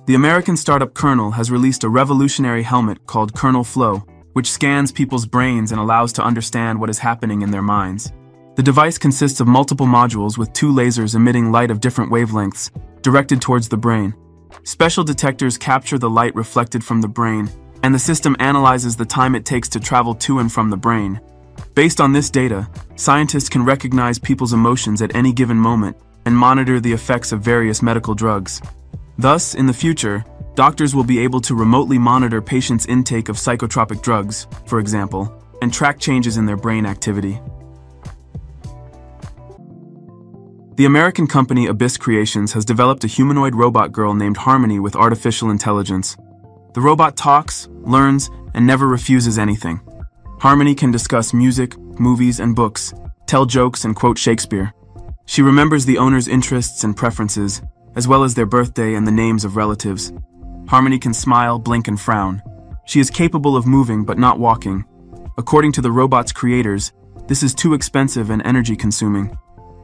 The American startup Kernel has released a revolutionary helmet called Kernel Flow, which scans people's brains and allows to understand what is happening in their minds. The device consists of multiple modules with 2 lasers emitting light of different wavelengths, directed towards the brain. Special detectors capture the light reflected from the brain, and the system analyzes the time it takes to travel to and from the brain. Based on this data, scientists can recognize people's emotions at any given moment and monitor the effects of various medical drugs. Thus, in the future, doctors will be able to remotely monitor patients' intake of psychotropic drugs, for example, and track changes in their brain activity. The American company Abyss Creations has developed a humanoid robot girl named Harmony with artificial intelligence. The robot talks, learns, and never refuses anything. Harmony can discuss music, movies, and books, tell jokes, and quote Shakespeare. She remembers the owner's interests and preferences, as well as their birthday and the names of relatives. Harmony can smile, blink, and frown. She is capable of moving but not walking. According to the robot's creators, this is too expensive and energy-consuming.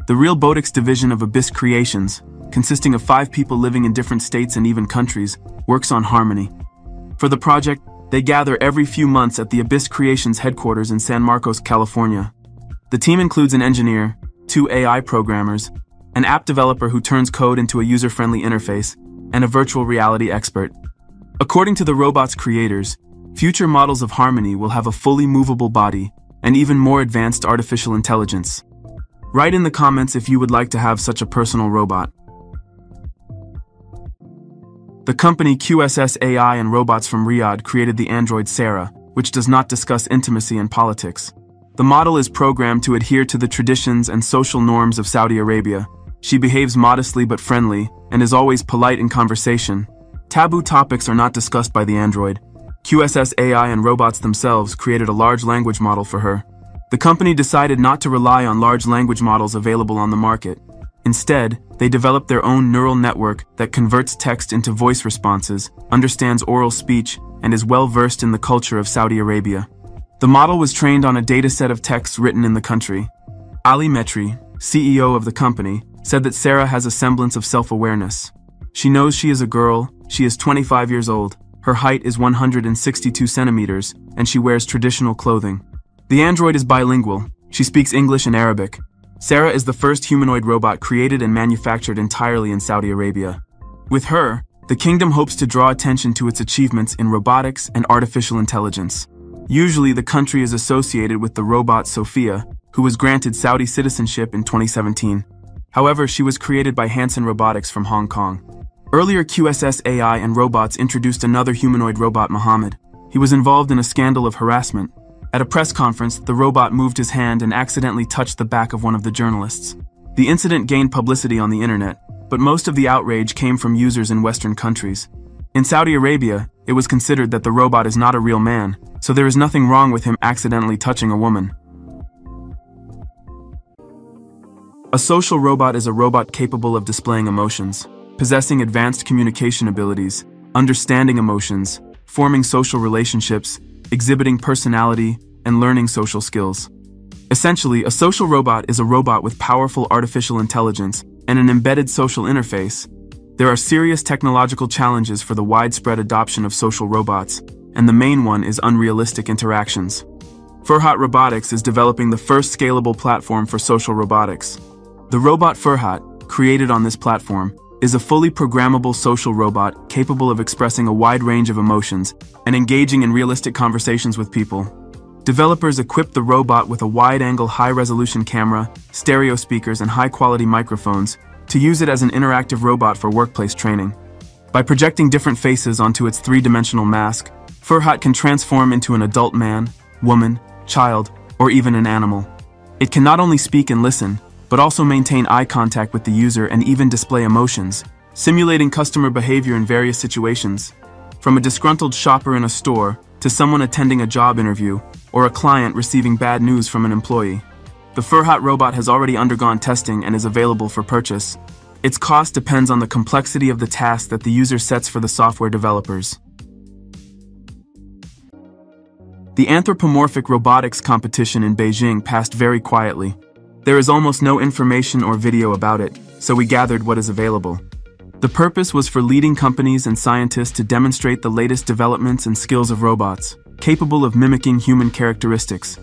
The robotics division of Abyss Creations, consisting of 5 people living in different states and even countries, works on Harmony. For the project, they gather every few months at the Abyss Creations headquarters in San Marcos, California. The team includes an engineer, 2 AI programmers, an app developer who turns code into a user-friendly interface, and a virtual reality expert. According to the robot's creators, future models of Harmony will have a fully movable body and even more advanced artificial intelligence. Write in the comments if you would like to have such a personal robot. The company QSS AI and robots from Riyadh created the android Sarah, which does not discuss intimacy and politics. The model is programmed to adhere to the traditions and social norms of Saudi Arabia. She behaves modestly but friendly, and is always polite in conversation. Taboo topics are not discussed by the android. QSS AI and robots themselves created a large language model for her. The company decided not to rely on large language models available on the market. Instead, they developed their own neural network that converts text into voice responses, understands oral speech, and is well-versed in the culture of Saudi Arabia. The model was trained on a dataset of texts written in the country. Ali Metri, CEO of the company, said that Sarah has a semblance of self-awareness. She knows she is a girl, she is 25 years old, her height is 162 centimeters, and she wears traditional clothing. The android is bilingual. She speaks English and Arabic. Sarah is the first humanoid robot created and manufactured entirely in Saudi Arabia. With her, the kingdom hopes to draw attention to its achievements in robotics and artificial intelligence. Usually, the country is associated with the robot Sophia, who was granted Saudi citizenship in 2017. However, she was created by Hanson Robotics from Hong Kong. Earlier, QSS AI and robots introduced another humanoid robot, Muhammad. He was involved in a scandal of harassment. At a press conference, the robot moved his hand and accidentally touched the back of one of the journalists. The incident gained publicity on the internet, but most of the outrage came from users in Western countries. In Saudi Arabia, it was considered that the robot is not a real man, so there is nothing wrong with him accidentally touching a woman. A social robot is a robot capable of displaying emotions, possessing advanced communication abilities, understanding emotions, forming social relationships, exhibiting personality, and learning social skills. Essentially, a social robot is a robot with powerful artificial intelligence and an embedded social interface. There are serious technological challenges for the widespread adoption of social robots, and the main one is unrealistic interactions. Furhat Robotics is developing the first scalable platform for social robotics. The robot Furhat, created on this platform, is a fully programmable social robot capable of expressing a wide range of emotions and engaging in realistic conversations with people. Developers equipped the robot with a wide-angle high-resolution camera, stereo speakers, and high-quality microphones to use it as an interactive robot for workplace training. By projecting different faces onto its 3-dimensional mask, Furhat can transform into an adult man, woman, child, or even an animal. It can not only speak and listen, but also maintain eye contact with the user and even display emotions, simulating customer behavior in various situations. From a disgruntled shopper in a store to someone attending a job interview or a client receiving bad news from an employee. The Furhat robot has already undergone testing and is available for purchase. Its cost depends on the complexity of the task that the user sets for the software developers. The anthropomorphic robotics competition in Beijing passed very quietly. There is almost no information or video about it, so we gathered what is available. The purpose was for leading companies and scientists to demonstrate the latest developments and skills of robots, capable of mimicking human characteristics.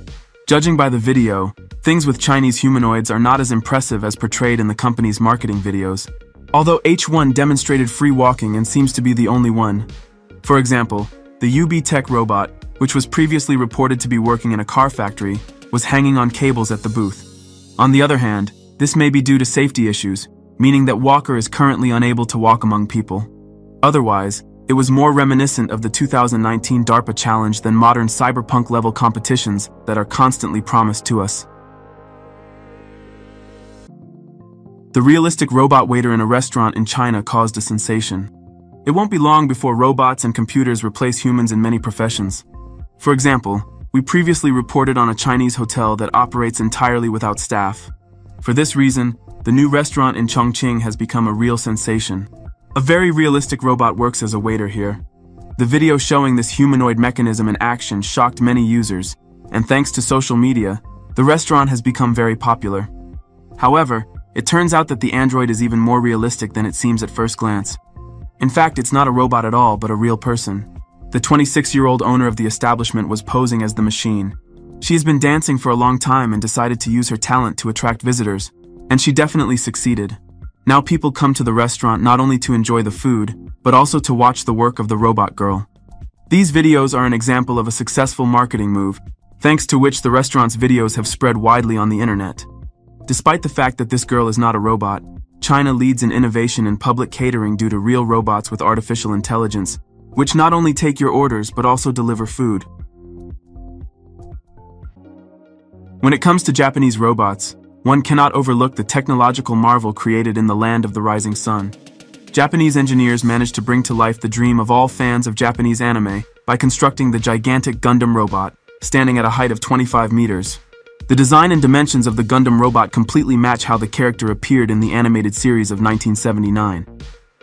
Judging by the video, things with Chinese humanoids are not as impressive as portrayed in the company's marketing videos, although H1 demonstrated free walking and seems to be the only one. For example, the UB Tech robot, which was previously reported to be working in a car factory, was hanging on cables at the booth. On the other hand, this may be due to safety issues, meaning that Walker is currently unable to walk among people. Otherwise, it was more reminiscent of the 2019 DARPA challenge than modern cyberpunk-level competitions that are constantly promised to us. The realistic robot waiter in a restaurant in China caused a sensation. It won't be long before robots and computers replace humans in many professions. For example, we previously reported on a Chinese hotel that operates entirely without staff. For this reason, the new restaurant in Chongqing has become a real sensation. A very realistic robot works as a waiter here. The video showing this humanoid mechanism in action shocked many users, and thanks to social media, the restaurant has become very popular. However, it turns out that the android is even more realistic than it seems at first glance. In fact, it's not a robot at all, but a real person. The 26-year-old owner of the establishment was posing as the machine. She has been dancing for a long time and decided to use her talent to attract visitors, and she definitely succeeded. Now people come to the restaurant not only to enjoy the food, but also to watch the work of the robot girl. These videos are an example of a successful marketing move, thanks to which the restaurant's videos have spread widely on the internet. Despite the fact that this girl is not a robot, China leads in innovation in public catering due to real robots with artificial intelligence, which not only take your orders but also deliver food. When it comes to Japanese robots, one cannot overlook the technological marvel created in the land of the rising sun. Japanese engineers managed to bring to life the dream of all fans of Japanese anime by constructing the gigantic Gundam robot, standing at a height of 25 meters. The design and dimensions of the Gundam robot completely match how the character appeared in the animated series of 1979.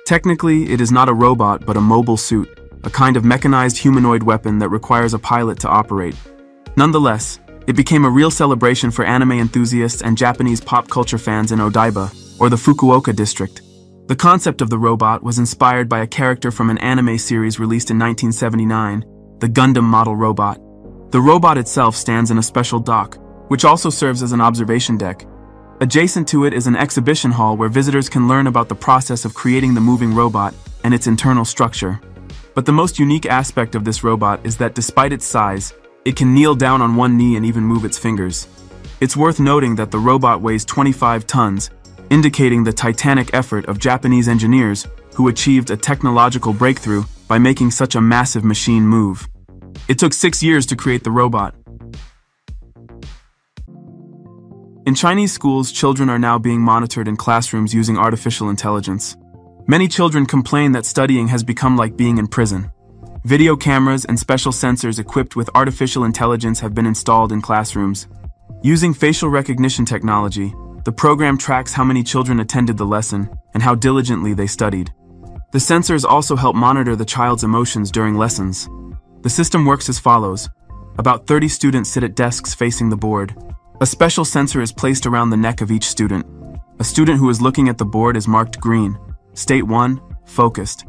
Technically, it is not a robot but a mobile suit, a kind of mechanized humanoid weapon that requires a pilot to operate. Nonetheless, it became a real celebration for anime enthusiasts and Japanese pop culture fans in Odaiba, or the Fukuoka district. The concept of the robot was inspired by a character from an anime series released in 1979, the Gundam model robot. The robot itself stands in a special dock, which also serves as an observation deck. Adjacent to it is an exhibition hall where visitors can learn about the process of creating the moving robot and its internal structure. But the most unique aspect of this robot is that despite its size, it can kneel down on one knee and even move its fingers. It's worth noting that the robot weighs 25 tons, indicating the titanic effort of Japanese engineers who achieved a technological breakthrough by making such a massive machine move. It took 6 years to create the robot. In Chinese schools, children are now being monitored in classrooms using artificial intelligence. Many children complain that studying has become like being in prison. Video cameras and special sensors equipped with artificial intelligence have been installed in classrooms. Using facial recognition technology, the program tracks how many children attended the lesson and how diligently they studied. The sensors also help monitor the child's emotions during lessons. The system works as follows. About 30 students sit at desks facing the board. A special sensor is placed around the neck of each student. A student who is looking at the board is marked green. State 1, focused.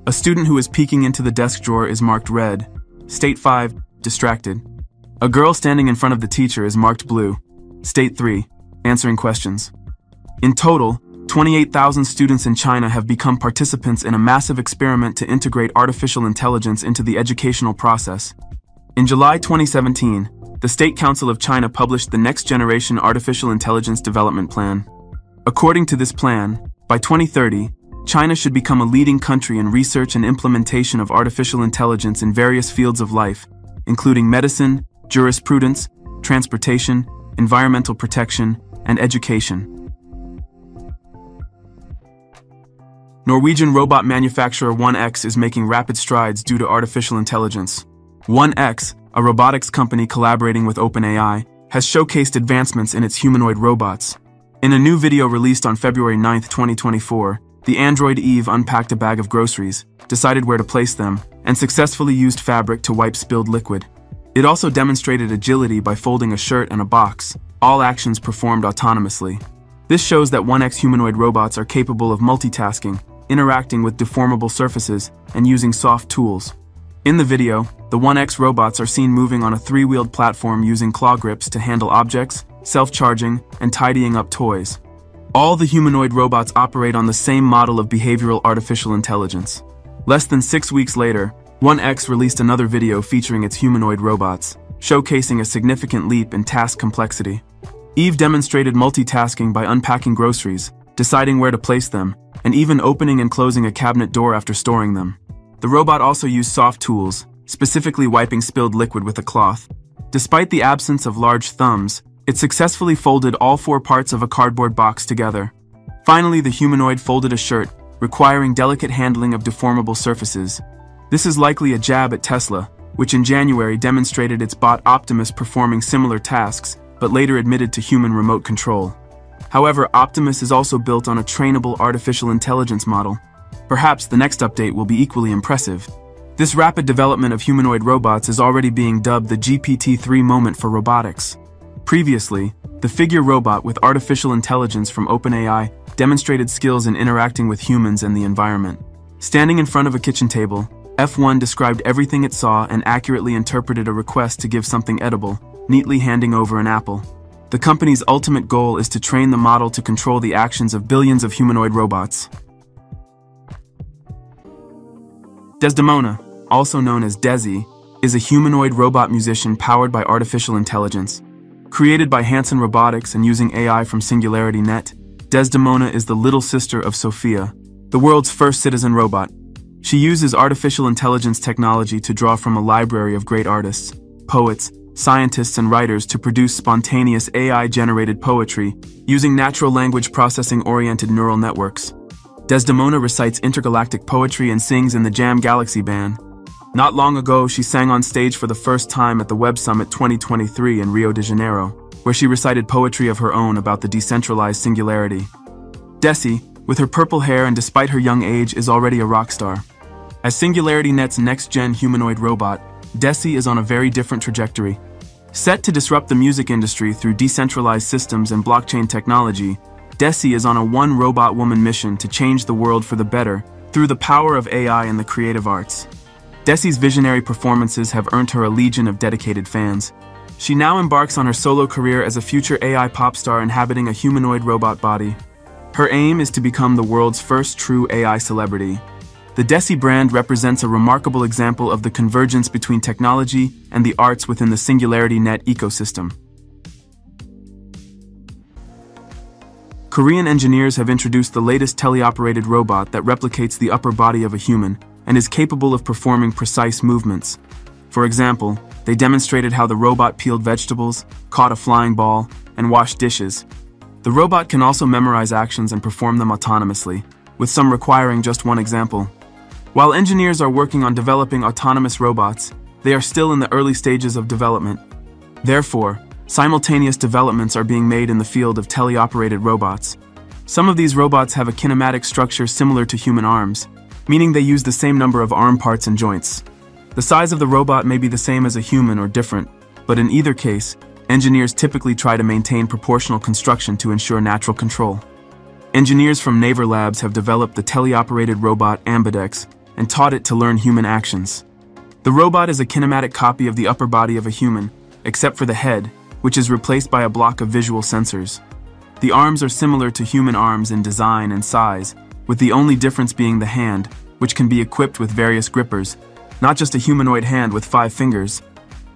A student who is peeking into the desk drawer is marked red. State 5, distracted. A girl standing in front of the teacher is marked blue. State 3, answering questions. In total, 28,000 students in China have become participants in a massive experiment to integrate artificial intelligence into the educational process. In July 2017, the State Council of China published the Next Generation Artificial Intelligence Development Plan. According to this plan, by 2030, China should become a leading country in research and implementation of artificial intelligence in various fields of life, including medicine, jurisprudence, transportation, environmental protection, and education. Norwegian robot manufacturer 1X is making rapid strides due to artificial intelligence. 1X, a robotics company collaborating with OpenAI, has showcased advancements in its humanoid robots. In a new video released on February 9, 2024, the android Eve unpacked a bag of groceries, decided where to place them, and successfully used fabric to wipe spilled liquid. It also demonstrated agility by folding a shirt and a box, all actions performed autonomously. This shows that 1X humanoid robots are capable of multitasking, interacting with deformable surfaces and using soft tools. In the video, the 1X robots are seen moving on a three-wheeled platform using claw grips to handle objects, self-charging, and tidying up toys. All the humanoid robots operate on the same model of behavioral artificial intelligence. Less than 6 weeks later, 1X released another video featuring its humanoid robots, showcasing a significant leap in task complexity. Eve demonstrated multitasking by unpacking groceries, deciding where to place them, and even opening and closing a cabinet door after storing them. The robot also used soft tools, specifically wiping spilled liquid with a cloth. Despite the absence of large thumbs, it successfully folded all 4 parts of a cardboard box together. Finally, the humanoid folded a shirt, requiring delicate handling of deformable surfaces. This is likely a jab at Tesla, which in January demonstrated its bot Optimus performing similar tasks, but later admitted to human remote control. However, Optimus is also built on a trainable artificial intelligence model. Perhaps the next update will be equally impressive. This rapid development of humanoid robots is already being dubbed the GPT-3 moment for robotics. Previously, the figure robot with artificial intelligence from OpenAI demonstrated skills in interacting with humans and the environment. Standing in front of a kitchen table, F1 described everything it saw and accurately interpreted a request to give something edible, neatly handing over an apple. The company's ultimate goal is to train the model to control the actions of billions of humanoid robots. Desdemona, also known as Desi, is a humanoid robot musician powered by artificial intelligence. Created by Hanson Robotics and using AI from Singularity Net, Desdemona is the little sister of Sophia, the world's first citizen robot. She uses artificial intelligence technology to draw from a library of great artists, poets, scientists, and writers to produce spontaneous AI-generated poetry using natural language processing-oriented neural networks. Desdemona recites intergalactic poetry and sings in the Jam Galaxy Band. Not long ago, she sang on stage for the first time at the Web Summit 2023 in Rio de Janeiro, where she recited poetry of her own about the decentralized singularity. Desi, with her purple hair and despite her young age, is already a rock star. As Singularity Net's next-gen humanoid robot, Desi is on a very different trajectory. Set to disrupt the music industry through decentralized systems and blockchain technology, Desi is on a one-robot woman mission to change the world for the better through the power of AI and the creative arts. Desi's visionary performances have earned her a legion of dedicated fans. She now embarks on her solo career as a future AI pop star inhabiting a humanoid robot body. Her aim is to become the world's first true AI celebrity. The Desi brand represents a remarkable example of the convergence between technology and the arts within the Singularity Net ecosystem. Korean engineers have introduced the latest teleoperated robot that replicates the upper body of a human and is capable of performing precise movements. For example, they demonstrated how the robot peeled vegetables, caught a flying ball, and washed dishes. The robot can also memorize actions and perform them autonomously, with some requiring just one example. While engineers are working on developing autonomous robots, they are still in the early stages of development. Therefore, simultaneous developments are being made in the field of teleoperated robots. Some of these robots have a kinematic structure similar to human arms, meaning they use the same number of arm parts and joints. The size of the robot may be the same as a human or different, but in either case, engineers typically try to maintain proportional construction to ensure natural control. Engineers from Naver Labs have developed the teleoperated robot Ambidex and taught it to learn human actions. The robot is a kinematic copy of the upper body of a human, except for the head, which is replaced by a block of visual sensors. The arms are similar to human arms in design and size, with the only difference being the hand, which can be equipped with various grippers, not just a humanoid hand with 5 fingers.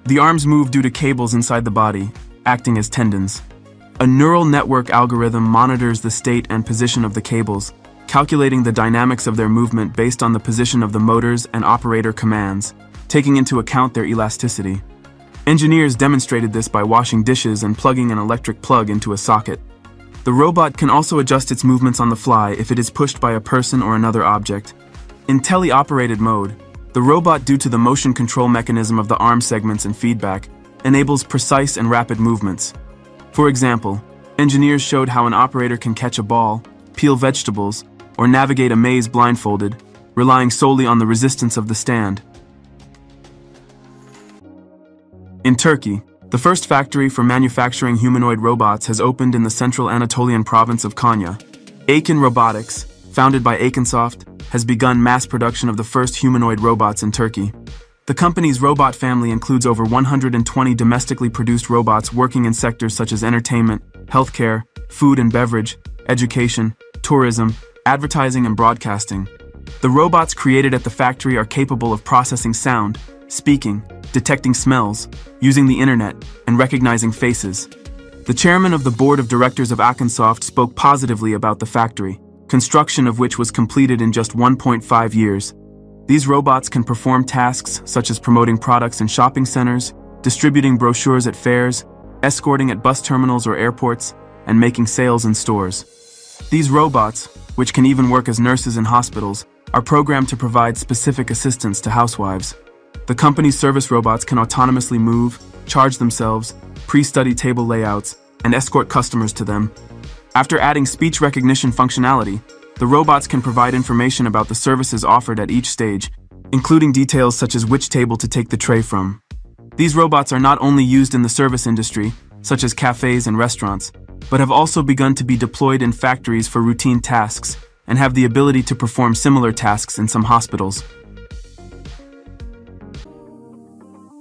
The arms move due to cables inside the body, acting as tendons. A neural network algorithm monitors the state and position of the cables, calculating the dynamics of their movement based on the position of the motors and operator commands, taking into account their elasticity. Engineers demonstrated this by washing dishes and plugging an electric plug into a socket. The robot can also adjust its movements on the fly if it is pushed by a person or another object. In teleoperated mode, the robot, due to the motion control mechanism of the arm segments and feedback, enables precise and rapid movements. For example, engineers showed how an operator can catch a ball, peel vegetables, or navigate a maze blindfolded, relying solely on the resistance of the stand. In Turkey, the first factory for manufacturing humanoid robots has opened in the central Anatolian province of Konya. Akin Robotics, founded by Akensoft, has begun mass production of the first humanoid robots in Turkey. The company's robot family includes over 120 domestically produced robots working in sectors such as entertainment, healthcare, food and beverage, education, tourism, advertising and broadcasting. The robots created at the factory are capable of processing sound, speaking, detecting smells, using the internet, and recognizing faces. The chairman of the board of directors of Akensoft spoke positively about the factory, construction of which was completed in just 1.5 years. These robots can perform tasks such as promoting products in shopping centers, distributing brochures at fairs, escorting at bus terminals or airports, and making sales in stores. These robots, which can even work as nurses in hospitals, are programmed to provide specific assistance to housewives. The company's service robots can autonomously move, charge themselves, pre-study table layouts, and escort customers to them. After adding speech recognition functionality, the robots can provide information about the services offered at each stage, including details such as which table to take the tray from. These robots are not only used in the service industry, such as cafes and restaurants, but have also begun to be deployed in factories for routine tasks and have the ability to perform similar tasks in some hospitals.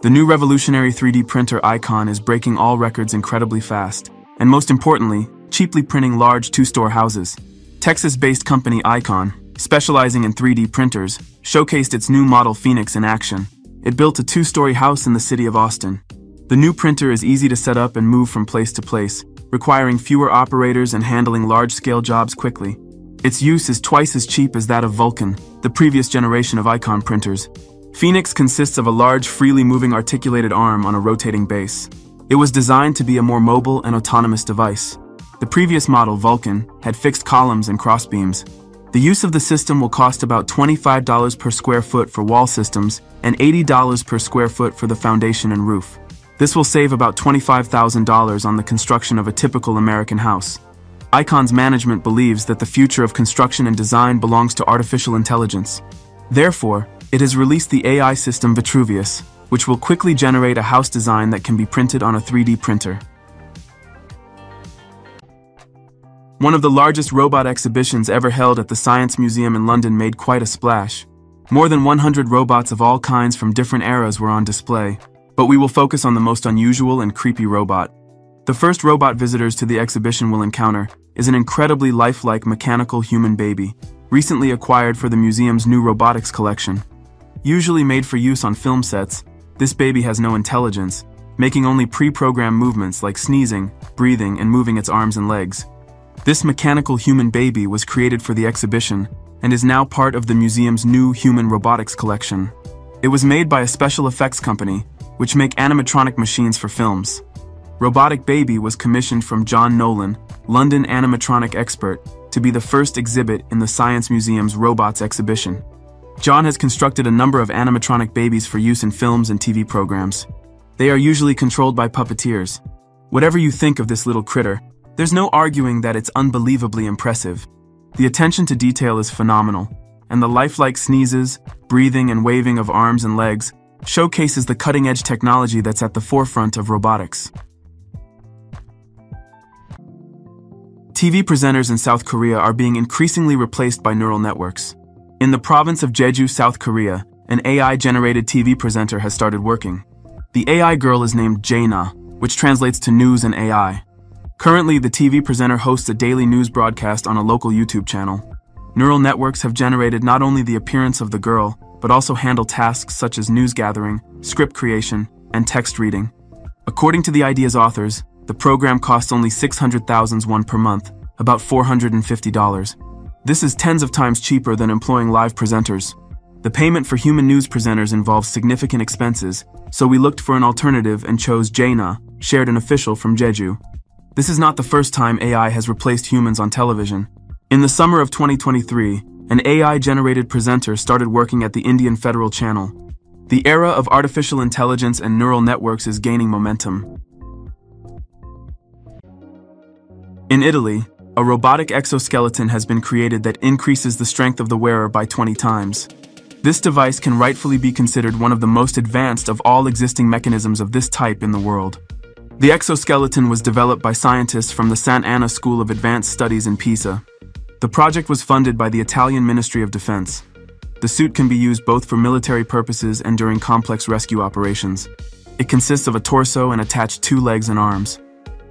The new revolutionary 3D printer Icon is breaking all records incredibly fast, and most importantly, cheaply printing large two-store houses. Texas-based company Icon, specializing in 3D printers, showcased its new model Phoenix in action. It built a two-story house in the city of Austin. The new printer is easy to set up and move from place to place, requiring fewer operators and handling large-scale jobs quickly. Its use is twice as cheap as that of Vulcan, the previous generation of Icon printers. Phoenix consists of a large, freely moving articulated arm on a rotating base. It was designed to be a more mobile and autonomous device. The previous model, Vulcan, had fixed columns and crossbeams. The use of the system will cost about $25 per square foot for wall systems and $80 per square foot for the foundation and roof. This will save about $25,000 on the construction of a typical American house. Icon's management believes that the future of construction and design belongs to artificial intelligence. Therefore, it has released the AI system Vitruvius, which will quickly generate a house design that can be printed on a 3D printer. One of the largest robot exhibitions ever held at the Science Museum in London made quite a splash. More than 100 robots of all kinds from different eras were on display, but we will focus on the most unusual and creepy robot. The first robot visitors to the exhibition will encounter is an incredibly lifelike mechanical human baby, recently acquired for the museum's new robotics collection. Usually made for use on film sets, this baby has no intelligence, making only pre-programmed movements like sneezing, breathing, and moving its arms and legs. This mechanical human baby was created for the exhibition and is now part of the museum's new human robotics collection. It was made by a special effects company, which make animatronic machines for films. Robotic Baby was commissioned from John Nolan, London animatronic expert, to be the first exhibit in the Science Museum's Robots exhibition. John has constructed a number of animatronic babies for use in films and TV programs. They are usually controlled by puppeteers. Whatever you think of this little critter, there's no arguing that it's unbelievably impressive. The attention to detail is phenomenal, and the lifelike sneezes, breathing, and waving of arms and legs showcases the cutting-edge technology that's at the forefront of robotics. TV presenters in South Korea are being increasingly replaced by neural networks. In the province of Jeju, South Korea, an AI-generated TV presenter has started working. The AI girl is named Jaina, which translates to news and AI. Currently, the TV presenter hosts a daily news broadcast on a local YouTube channel. Neural networks have generated not only the appearance of the girl, but also handle tasks such as news gathering, script creation, and text reading. According to the idea's authors, the program costs only 600,000 won per month, about $450. This is tens of times cheaper than employing live presenters. The payment for human news presenters involves significant expenses, so we looked for an alternative and chose Jaina, shared an official from Jeju. This is not the first time AI has replaced humans on television. In the summer of 2023, an AI-generated presenter started working at the Indian Federal Channel. The era of artificial intelligence and neural networks is gaining momentum. In Italy, a robotic exoskeleton has been created that increases the strength of the wearer by 20 times. This device can rightfully be considered one of the most advanced of all existing mechanisms of this type in the world. The exoskeleton was developed by scientists from the Sant'Anna School of Advanced Studies in Pisa. The project was funded by the Italian Ministry of Defense. The suit can be used both for military purposes and during complex rescue operations. It consists of a torso and attached 2 legs and arms.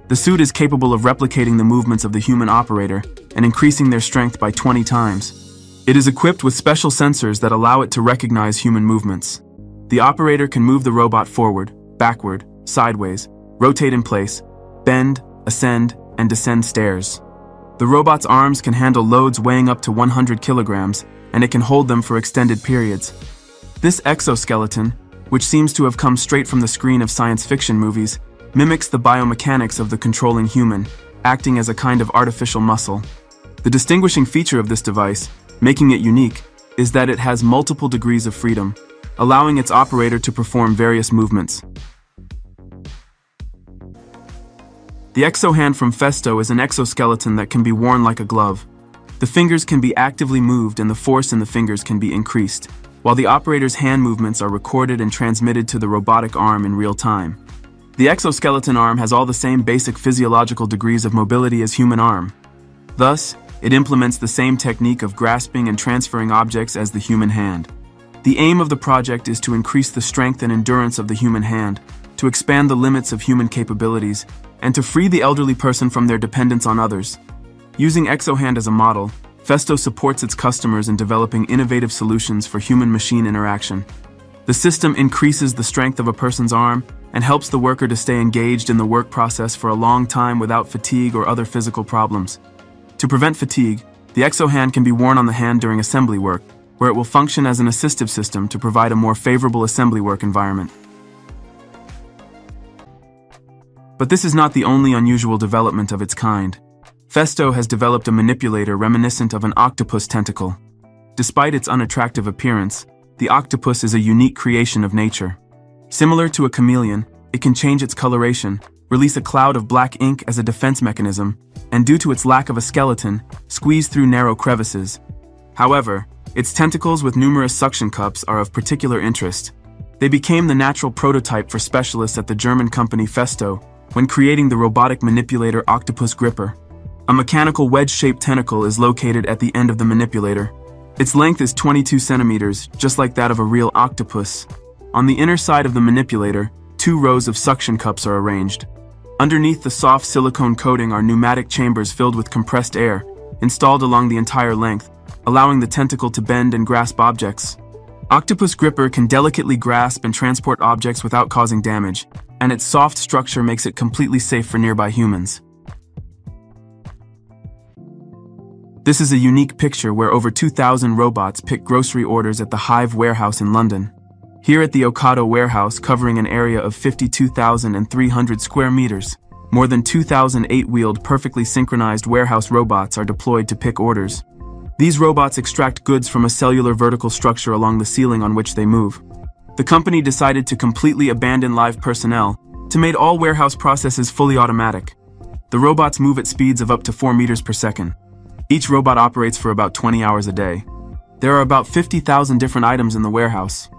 The suit is capable of replicating the movements of the human operator and increasing their strength by 20 times. It is equipped with special sensors that allow it to recognize human movements. The operator can move the robot forward, backward, sideways, rotate in place, bend, ascend, and descend stairs. The robot's arms can handle loads weighing up to 100 kilograms, and it can hold them for extended periods. This exoskeleton, which seems to have come straight from the screen of science fiction movies, mimics the biomechanics of the controlling human, acting as a kind of artificial muscle. The distinguishing feature of this device, making it unique, is that it has multiple degrees of freedom, allowing its operator to perform various movements. The exohand from Festo is an exoskeleton that can be worn like a glove. The fingers can be actively moved and the force in the fingers can be increased, while the operator's hand movements are recorded and transmitted to the robotic arm in real time. The exoskeleton arm has all the same basic physiological degrees of mobility as human arm. Thus, it implements the same technique of grasping and transferring objects as the human hand. The aim of the project is to increase the strength and endurance of the human hand, to expand the limits of human capabilities, and to free the elderly person from their dependence on others. Using ExoHand as a model, Festo supports its customers in developing innovative solutions for human-machine interaction. The system increases the strength of a person's arm and helps the worker to stay engaged in the work process for a long time without fatigue or other physical problems. To prevent fatigue, the ExoHand can be worn on the hand during assembly work, where it will function as an assistive system to provide a more favorable assembly work environment. But this is not the only unusual development of its kind. Festo has developed a manipulator reminiscent of an octopus tentacle. Despite its unattractive appearance, the octopus is a unique creation of nature. Similar to a chameleon, it can change its coloration, release a cloud of black ink as a defense mechanism, and due to its lack of a skeleton, squeeze through narrow crevices. However, its tentacles with numerous suction cups are of particular interest. They became the natural prototype for specialists at the German company Festo when creating the robotic manipulator Octopus Gripper. A mechanical wedge-shaped tentacle is located at the end of the manipulator. Its length is 22 centimeters, just like that of a real octopus. On the inner side of the manipulator, 2 rows of suction cups are arranged. Underneath the soft silicone coating are pneumatic chambers filled with compressed air, installed along the entire length, allowing the tentacle to bend and grasp objects. Octopus Gripper can delicately grasp and transport objects without causing damage, and its soft structure makes it completely safe for nearby humans. This is a unique picture where over 2,000 robots pick grocery orders at the Hive warehouse in London. Here at the Ocado warehouse, covering an area of 52,300 square meters, more than 2,000 8-wheeled, perfectly synchronized warehouse robots are deployed to pick orders. These robots extract goods from a cellular vertical structure along the ceiling on which they move. The company decided to completely abandon live personnel to make all warehouse processes fully automatic. The robots move at speeds of up to 4 meters per second. Each robot operates for about 20 hours a day. There are about 50,000 different items in the warehouse.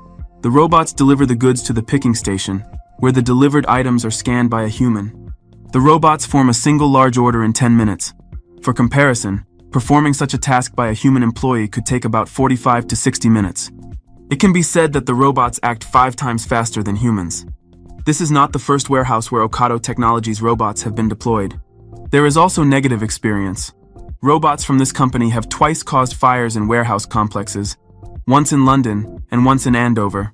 The robots deliver the goods to the picking station, where the delivered items are scanned by a human. The robots form a single large order in 10 minutes. For comparison, performing such a task by a human employee could take about 45 to 60 minutes. It can be said that the robots act 5 times faster than humans. This is not the first warehouse where Ocado Technologies robots have been deployed. There is also negative experience. Robots from this company have twice caused fires in warehouse complexes, once in London and once in Andover.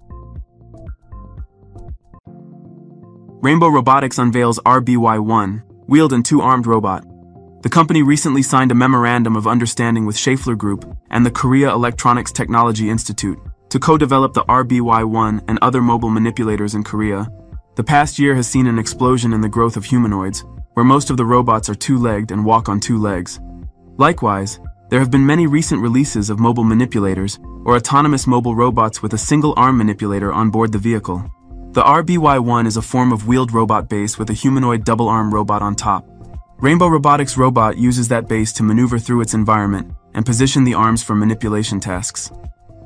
Rainbow Robotics unveils RBY-1, wheeled and 2-armed robot. The company recently signed a memorandum of understanding with Schaeffler Group and the Korea Electronics Technology Institute to co-develop the RBY-1 and other mobile manipulators in Korea. The past year has seen an explosion in the growth of humanoids, where most of the robots are 2-legged and walk on 2 legs. Likewise, there have been many recent releases of mobile manipulators, or autonomous mobile robots with a single arm manipulator on board the vehicle. The RBY-1 is a form of wheeled robot base with a humanoid double-arm robot on top. Rainbow Robotics robot uses that base to maneuver through its environment and position the arms for manipulation tasks.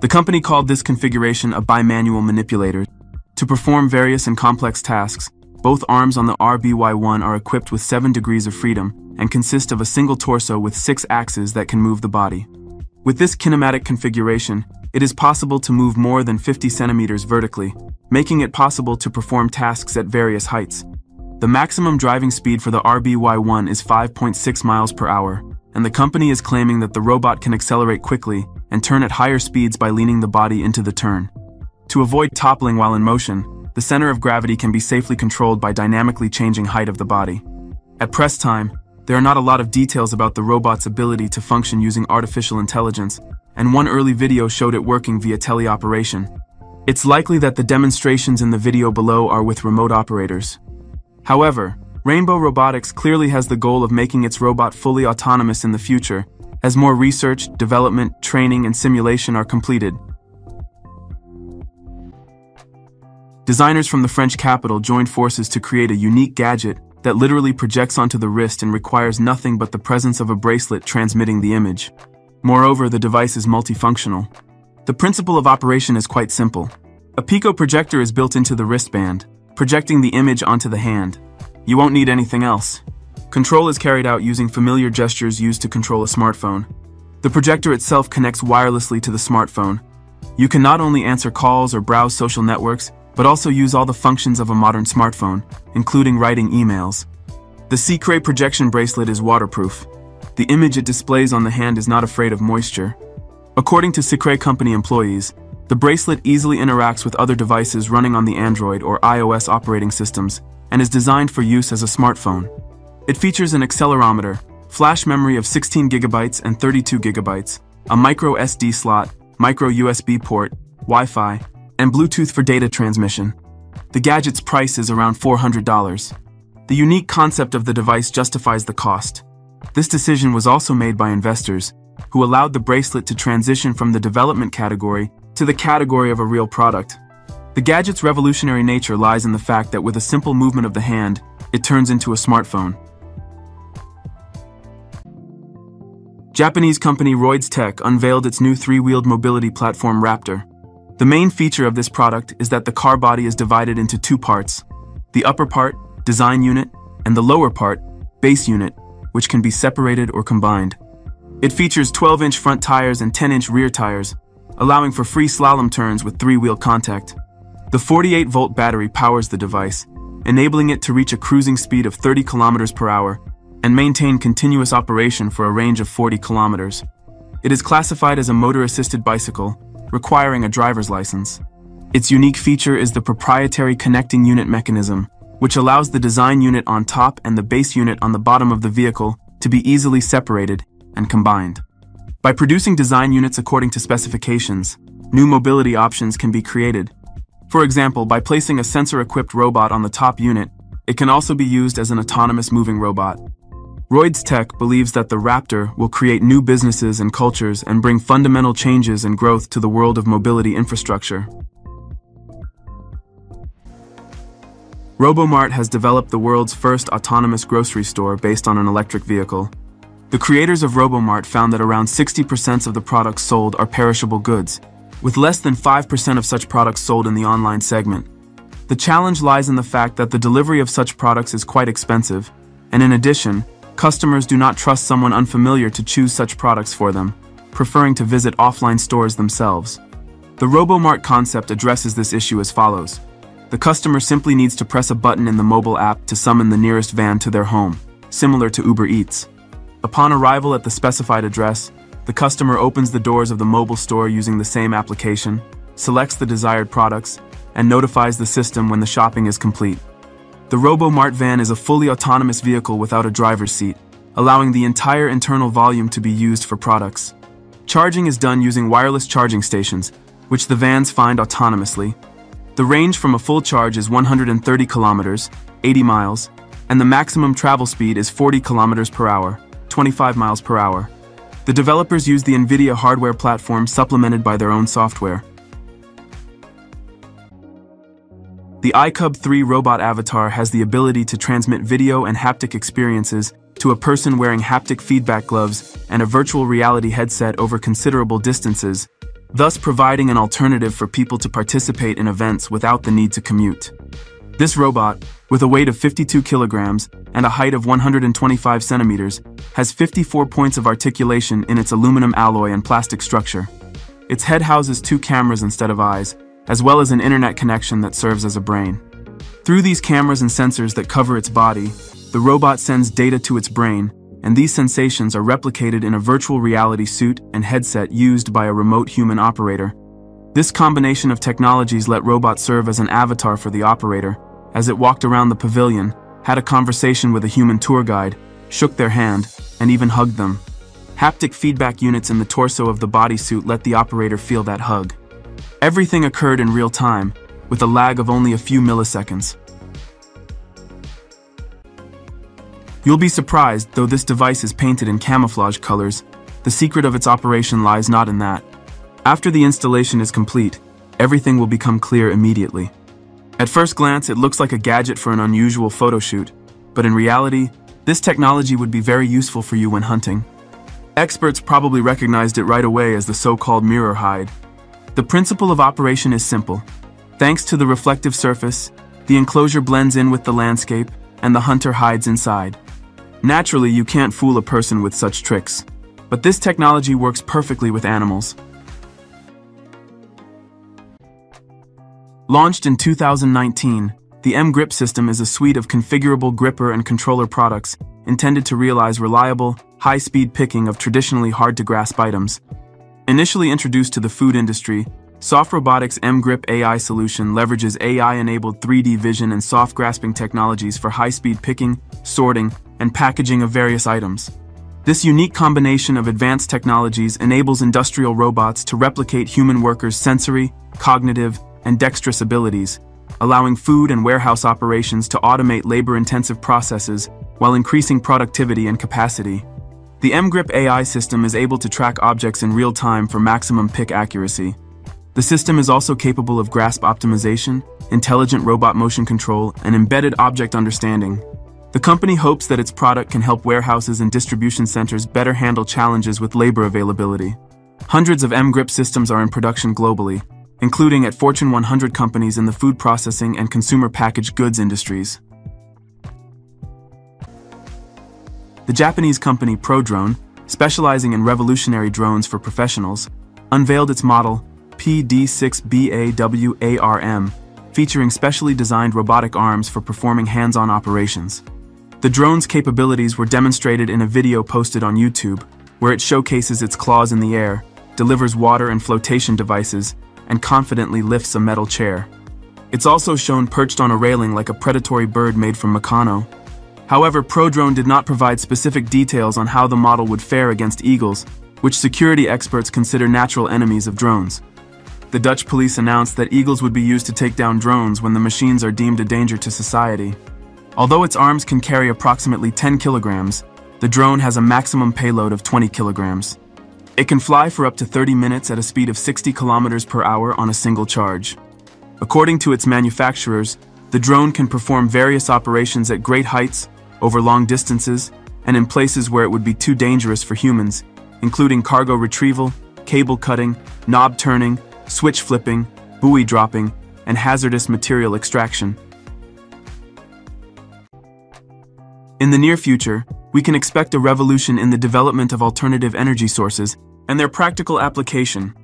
The company called this configuration a bimanual manipulator. To perform various and complex tasks, both arms on the RBY-1 are equipped with 7 degrees of freedom and consist of a single torso with 6 axes that can move the body. With this kinematic configuration, it is possible to move more than 50 centimeters vertically, making it possible to perform tasks at various heights. The maximum driving speed for the RBY-1 is 5.6 miles per hour, and the company is claiming that the robot can accelerate quickly and turn at higher speeds by leaning the body into the turn. To avoid toppling while in motion, the center of gravity can be safely controlled by dynamically changing height of the body. At press time, there are not a lot of details about the robot's ability to function using artificial intelligence, and one early video showed it working via teleoperation. It's likely that the demonstrations in the video below are with remote operators. However, Rainbow Robotics clearly has the goal of making its robot fully autonomous in the future, as more research, development, training, and simulation are completed. Designers from the French capital joined forces to create a unique gadget that literally projects onto the wrist and requires nothing but the presence of a bracelet transmitting the image. Moreover, the device is multifunctional. The principle of operation is quite simple. A Pico projector is built into the wristband, projecting the image onto the hand. You won't need anything else. Control is carried out using familiar gestures used to control a smartphone. The projector itself connects wirelessly to the smartphone. You can not only answer calls or browse social networks, but also use all the functions of a modern smartphone, including writing emails. The Secret projection bracelet is waterproof. The image it displays on the hand is not afraid of moisture. According to Secret company employees, the bracelet easily interacts with other devices running on the Android or iOS operating systems and is designed for use as a smartphone. It features an accelerometer, flash memory of 16 GB and 32 GB, a micro SD slot, micro USB port, Wi-Fi, and Bluetooth for data transmission. The gadget's price is around $400. The unique concept of the device justifies the cost. This decision was also made by investors, who allowed the bracelet to transition from the development category to the category of a real product. The gadget's revolutionary nature lies in the fact that with a simple movement of the hand, it turns into a smartphone. Japanese company Roids Tech unveiled its new 3-wheeled mobility platform Raptor. The main feature of this product is that the car body is divided into 2 parts: the upper part, design unit, and the lower part, base unit, which can be separated or combined. It features 12-inch front tires and 10-inch rear tires, allowing for free slalom turns with 3-wheel contact. The 48-volt battery powers the device, enabling it to reach a cruising speed of 30 km per hour and maintain continuous operation for a range of 40 kilometers. It is classified as a motor-assisted bicycle, requiring a driver's license. Its unique feature is the proprietary connecting unit mechanism, which allows the design unit on top and the base unit on the bottom of the vehicle to be easily separated and combined. By producing design units according to specifications, new mobility options can be created. For example, by placing a sensor-equipped robot on the top unit, it can also be used as an autonomous moving robot. Roids Tech believes that the Raptor will create new businesses and cultures and bring fundamental changes and growth to the world of mobility infrastructure. Robomart has developed the world's first autonomous grocery store based on an electric vehicle. The creators of Robomart found that around 60% of the products sold are perishable goods, with less than 5% of such products sold in the online segment. The challenge lies in the fact that the delivery of such products is quite expensive, and in addition, customers do not trust someone unfamiliar to choose such products for them, preferring to visit offline stores themselves. The Robomart concept addresses this issue as follows. The customer simply needs to press a button in the mobile app to summon the nearest van to their home, similar to Uber Eats. Upon arrival at the specified address, the customer opens the doors of the mobile store using the same application, selects the desired products, and notifies the system when the shopping is complete. The Robomart van is a fully autonomous vehicle without a driver's seat, allowing the entire internal volume to be used for products. Charging is done using wireless charging stations, which the vans find autonomously. The range from a full charge is 130 kilometers, 80 miles, and the maximum travel speed is 40 kilometers per hour, 25 miles per hour. The developers use the NVIDIA hardware platform supplemented by their own software. The iCub 3 robot avatar has the ability to transmit video and haptic experiences to a person wearing haptic feedback gloves and a virtual reality headset over considerable distances, thus providing an alternative for people to participate in events without the need to commute. This robot, with a weight of 52 kilograms and a height of 125 centimeters, has 54 points of articulation in its aluminum alloy and plastic structure. Its head houses 2 cameras instead of eyes, as well as an internet connection that serves as a brain. Through these cameras and sensors that cover its body, the robot sends data to its brain, and these sensations are replicated in a virtual reality suit and headset used by a remote human operator. This combination of technologies let robots serve as an avatar for the operator, as it walked around the pavilion, had a conversation with a human tour guide, shook their hand, and even hugged them. Haptic feedback units in the torso of the bodysuit let the operator feel that hug. Everything occurred in real time, with a lag of only a few milliseconds. You'll be surprised, though this device is painted in camouflage colors, the secret of its operation lies not in that. After the installation is complete, everything will become clear immediately. At first glance, it looks like a gadget for an unusual photo shoot, but in reality, this technology would be very useful for you when hunting. Experts probably recognized it right away as the so-called mirror hide. The principle of operation is simple. Thanks to the reflective surface, the enclosure blends in with the landscape, and the hunter hides inside. Naturally, you can't fool a person with such tricks, but this technology works perfectly with animals. Launched in 2019, the M-Grip system is a suite of configurable gripper and controller products intended to realize reliable, high-speed picking of traditionally hard-to-grasp items. Initially introduced to the food industry, Soft Robotics' M-Grip AI solution leverages AI-enabled 3D vision and soft grasping technologies for high-speed picking, sorting, and packaging of various items. This unique combination of advanced technologies enables industrial robots to replicate human workers' sensory, cognitive, and dexterous abilities, allowing food and warehouse operations to automate labor-intensive processes while increasing productivity and capacity. The M-Grip AI system is able to track objects in real time for maximum pick accuracy. The system is also capable of grasp optimization, intelligent robot motion control, and embedded object understanding. The company hopes that its product can help warehouses and distribution centers better handle challenges with labor availability. Hundreds of M-Grip systems are in production globally, including at Fortune 100 companies in the food processing and consumer packaged goods industries. The Japanese company ProDrone, specializing in revolutionary drones for professionals, unveiled its model PD6BAWARM, featuring specially designed robotic arms for performing hands-on operations. The drone's capabilities were demonstrated in a video posted on YouTube, where it showcases its claws in the air, delivers water and flotation devices, and confidently lifts a metal chair. It's also shown perched on a railing like a predatory bird made from Meccano. However, ProDrone did not provide specific details on how the model would fare against eagles, which security experts consider natural enemies of drones. The Dutch police announced that eagles would be used to take down drones when the machines are deemed a danger to society. Although its arms can carry approximately 10 kilograms, the drone has a maximum payload of 20 kilograms. It can fly for up to 30 minutes at a speed of 60 kilometers per hour on a single charge. According to its manufacturers, the drone can perform various operations at great heights, over long distances, and in places where it would be too dangerous for humans, including cargo retrieval, cable cutting, knob turning, switch flipping, buoy dropping, and hazardous material extraction. In the near future, we can expect a revolution in the development of alternative energy sources and their practical application.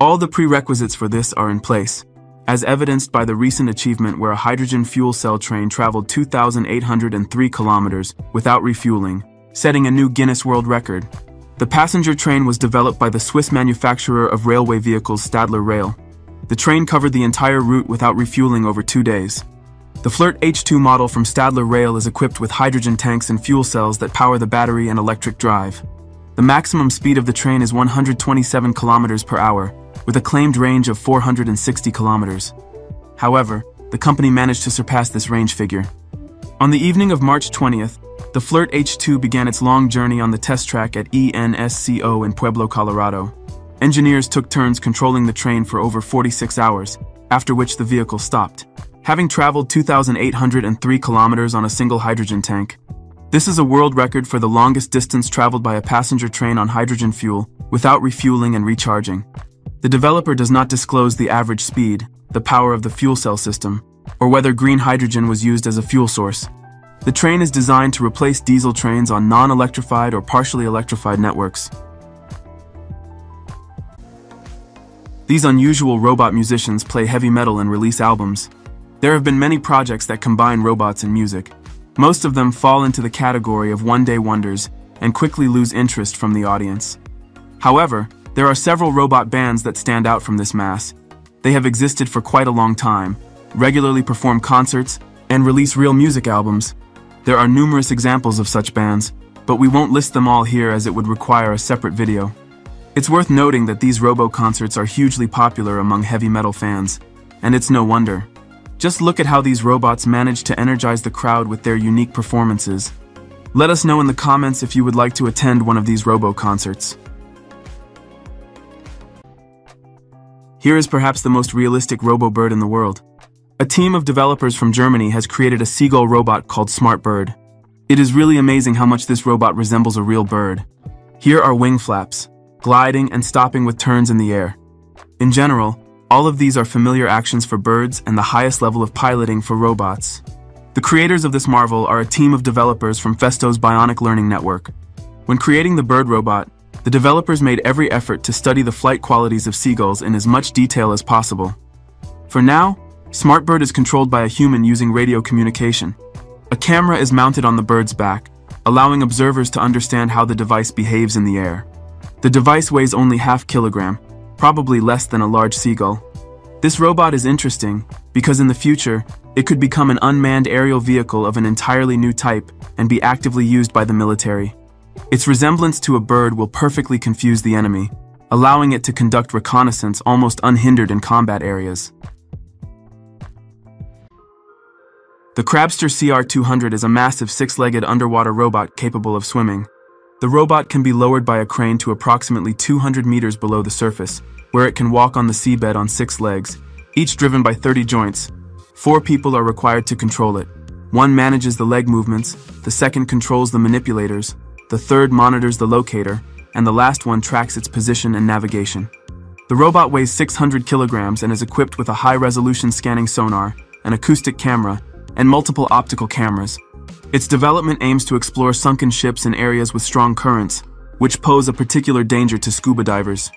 All the prerequisites for this are in place, as evidenced by the recent achievement where a hydrogen fuel cell train traveled 2,803 kilometers without refueling, setting a new Guinness World Record. The passenger train was developed by the Swiss manufacturer of railway vehicles Stadler Rail. The train covered the entire route without refueling over 2 days. The Flirt H2 model from Stadler Rail is equipped with hydrogen tanks and fuel cells that power the battery and electric drive. The maximum speed of the train is 127 kilometers per hour, with a claimed range of 460 kilometers. However, the company managed to surpass this range figure. On the evening of March 20th, the Flirt H2 began its long journey on the test track at ENSCO in Pueblo, Colorado. Engineers took turns controlling the train for over 46 hours, after which the vehicle stopped. Having traveled 2,803 kilometers on a single hydrogen tank, this is a world record for the longest distance traveled by a passenger train on hydrogen fuel without refueling and recharging. The developer does not disclose the average speed, the power of the fuel cell system, or whether green hydrogen was used as a fuel source. The train is designed to replace diesel trains on non-electrified or partially electrified networks. These unusual robot musicians play heavy metal and release albums. There have been many projects that combine robots and music. Most of them fall into the category of one-day wonders and quickly lose interest from the audience. However, there are several robot bands that stand out from this mass. They have existed for quite a long time, regularly perform concerts, and release real music albums. There are numerous examples of such bands, but we won't list them all here as it would require a separate video. It's worth noting that these robo-concerts are hugely popular among heavy metal fans, and it's no wonder. Just look at how these robots manage to energize the crowd with their unique performances. Let us know in the comments if you would like to attend one of these robo-concerts. Here is perhaps the most realistic robo-bird in the world. A team of developers from Germany has created a seagull robot called Smart Bird. It is really amazing how much this robot resembles a real bird. Here are wing flaps, gliding and stopping with turns in the air. In general, all of these are familiar actions for birds and the highest level of piloting for robots. The creators of this marvel are a team of developers from Festo's Bionic Learning Network. When creating the bird robot, the developers made every effort to study the flight qualities of seagulls in as much detail as possible. For now, Smart Bird is controlled by a human using radio communication. A camera is mounted on the bird's back, allowing observers to understand how the device behaves in the air. The device weighs only half kilogram, probably less than a large seagull. This robot is interesting because in the future, it could become an unmanned aerial vehicle of an entirely new type and be actively used by the military. Its resemblance to a bird will perfectly confuse the enemy, allowing it to conduct reconnaissance almost unhindered in combat areas. The Crabster CR200 is a massive six-legged underwater robot capable of swimming. The robot can be lowered by a crane to approximately 200 meters below the surface, where it can walk on the seabed on 6 legs, each driven by 30 joints. 4 people are required to control it. One manages the leg movements, the second controls the manipulators, the third monitors the locator, and the last one tracks its position and navigation. The robot weighs 600 kilograms and is equipped with a high-resolution scanning sonar, an acoustic camera, and multiple optical cameras. Its development aims to explore sunken ships in areas with strong currents, which pose a particular danger to scuba divers.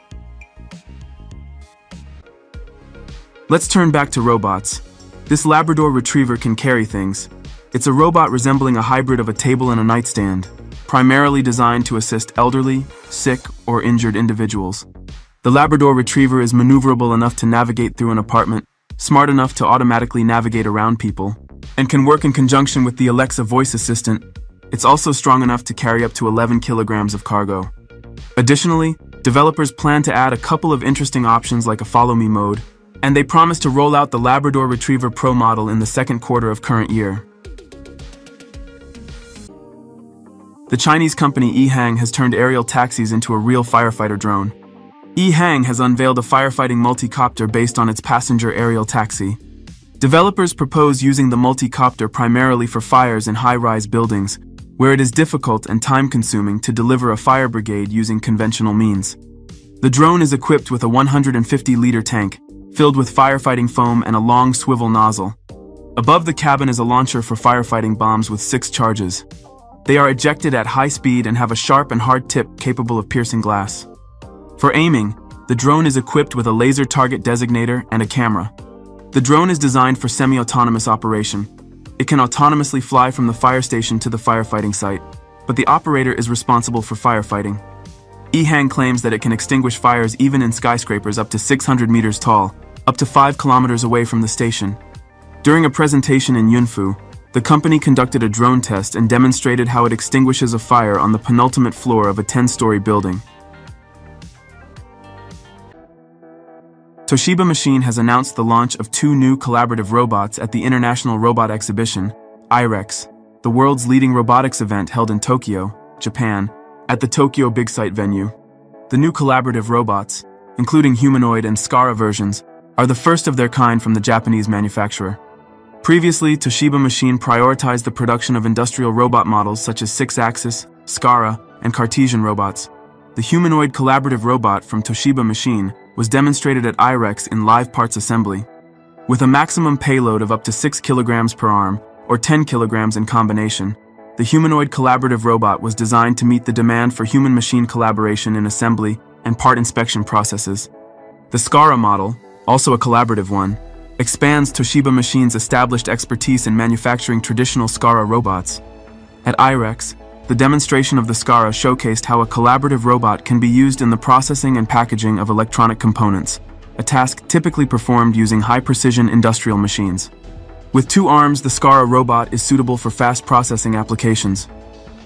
Let's turn back to robots. This Labrador Retriever can carry things. It's a robot resembling a hybrid of a table and a nightstand, primarily designed to assist elderly, sick, or injured individuals. The Labrador Retriever is maneuverable enough to navigate through an apartment, smart enough to automatically navigate around people, and can work in conjunction with the Alexa voice assistant. It's also strong enough to carry up to 11 kilograms of cargo. Additionally, developers plan to add a couple of interesting options like a Follow Me mode, and they promise to roll out the Labrador Retriever Pro model in the second quarter of current year. The Chinese company Ehang has turned aerial taxis into a real firefighter drone. Ehang has unveiled a firefighting multi-copter based on its passenger aerial taxi. Developers propose using the multi-copter primarily for fires in high-rise buildings, where it is difficult and time-consuming to deliver a fire brigade using conventional means. The drone is equipped with a 150-liter tank, filled with firefighting foam and a long swivel nozzle. Above the cabin is a launcher for firefighting bombs with 6 charges. They are ejected at high speed and have a sharp and hard tip capable of piercing glass. For aiming, the drone is equipped with a laser target designator and a camera. The drone is designed for semi-autonomous operation. It can autonomously fly from the fire station to the firefighting site, but the operator is responsible for firefighting. Ehang claims that it can extinguish fires even in skyscrapers up to 600 meters tall, up to 5 kilometers away from the station. During a presentation in Yunfu, the company conducted a drone test and demonstrated how it extinguishes a fire on the penultimate floor of a 10-story building. Toshiba Machine has announced the launch of 2 new collaborative robots at the International Robot Exhibition, IREX, the world's leading robotics event held in Tokyo, Japan, at the Tokyo Big Sight venue. The new collaborative robots, including Humanoid and Skara versions, are the first of their kind from the Japanese manufacturer. Previously, Toshiba Machine prioritized the production of industrial robot models such as 6-axis, Skara, and Cartesian robots. The Humanoid collaborative robot from Toshiba Machine was demonstrated at IREX in live parts assembly. With a maximum payload of up to 6 kilograms per arm, or 10 kilograms in combination, the Humanoid collaborative robot was designed to meet the demand for human-machine collaboration in assembly and part inspection processes. The SCARA model, also a collaborative one, expands Toshiba Machine's established expertise in manufacturing traditional SCARA robots. At IREX, the demonstration of the SCARA showcased how a collaborative robot can be used in the processing and packaging of electronic components, a task typically performed using high-precision industrial machines. With 2 arms, the SCARA robot is suitable for fast processing applications.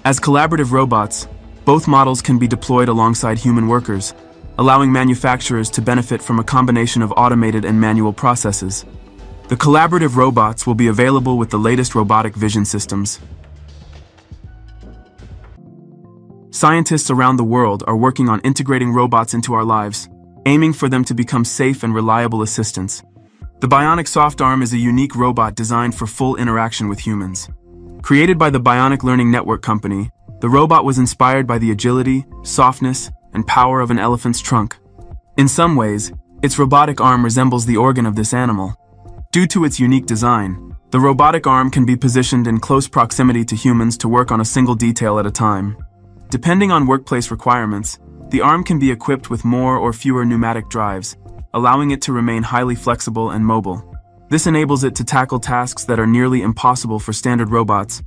As collaborative robots, both models can be deployed alongside human workers, allowing manufacturers to benefit from a combination of automated and manual processes. The collaborative robots will be available with the latest robotic vision systems. Scientists around the world are working on integrating robots into our lives, aiming for them to become safe and reliable assistants. The Bionic Soft Arm is a unique robot designed for full interaction with humans. Created by the Bionic Learning Network company, the robot was inspired by the agility, softness, and power of an elephant's trunk. In some ways, its robotic arm resembles the organ of this animal. Due to its unique design, the robotic arm can be positioned in close proximity to humans to work on a single detail at a time. Depending on workplace requirements, the arm can be equipped with more or fewer pneumatic drives, allowing it to remain highly flexible and mobile. This enables it to tackle tasks that are nearly impossible for standard robots.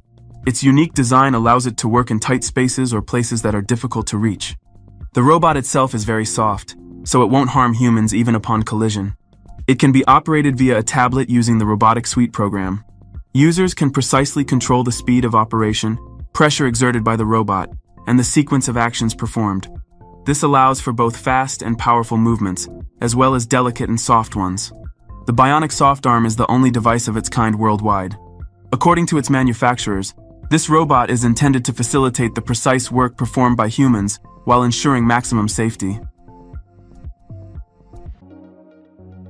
Its unique design allows it to work in tight spaces or places that are difficult to reach. The robot itself is very soft, so it won't harm humans even upon collision. It can be operated via a tablet using the Robotic Suite program. Users can precisely control the speed of operation, pressure exerted by the robot, and the sequence of actions performed. This allows for both fast and powerful movements, as well as delicate and soft ones. The Bionic Soft Arm is the only device of its kind worldwide. According to its manufacturers, this robot is intended to facilitate the precise work performed by humans while ensuring maximum safety.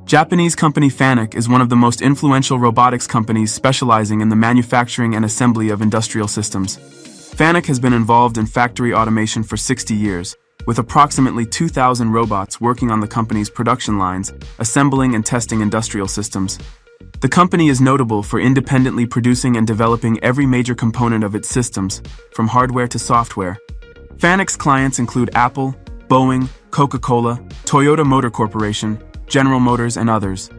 Japanese company FANUC is one of the most influential robotics companies specializing in the manufacturing and assembly of industrial systems. FANUC has been involved in factory automation for 60 years, with approximately 2,000 robots working on the company's production lines, assembling and testing industrial systems. The company is notable for independently producing and developing every major component of its systems, from hardware to software. FANUC's clients include Apple, Boeing, Coca-Cola, Toyota Motor Corporation, General Motors, and others.